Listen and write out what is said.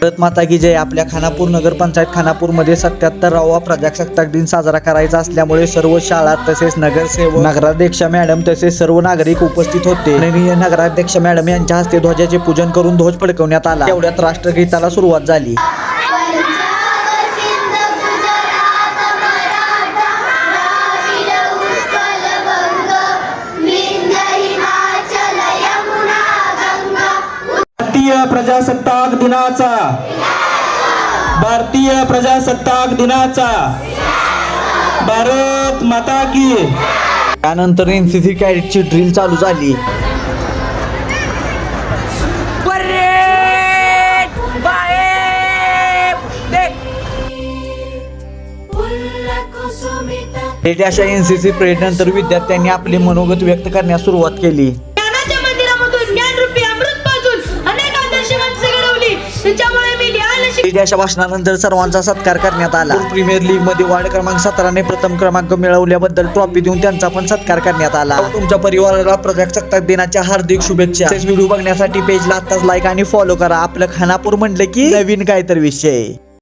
भारत माता की जय. आपल्या खानापूर नगर पंचायत खानापूरमध्ये 77वा प्रजासत्ताक दिन साजरा करायचा असल्यामुळे सर्व शाळा तसेच नगरसेवक, नगराध्यक्ष मॅडम तसेच सर्व नागरिक उपस्थित होते. माननीय नगराध्यक्ष मॅडम यांच्या हस्ते ध्वजाचे पूजन करून ध्वज फडकवण्यात आला. तेवढ्यात राष्ट्रगीताला सुरुवात झाली. भारतीय प्रजासत्ताक दिनाचा भारत माता की. त्यानंतर एनसीसी कॅडेटची ड्रिल चालू झाली. अशा एनसीसी परेड नंतर विद्यार्थ्यांनी आपले मनोगत व्यक्त करण्यास सुरुवात केली. अशा भाषणानंतर सर्वांचा सत्कार करण्यात आला. प्रीमियर लीग मध्ये वार्ड क्रमांक 17 ने प्रथम क्रमांक मिळवल्याबद्दल ट्रॉफी देऊन त्यांचा पण सत्कार करण्यात आला. तुमच्या परिवाराला प्रजासत्ताक दिनाच्या हार्दिक शुभेच्छा. व्हिडिओ बघण्यासाठी पेजला आताच लाईक आणि फॉलो करा. आपलं खानापूर म्हटलं की नवीन काहीतरी विषय.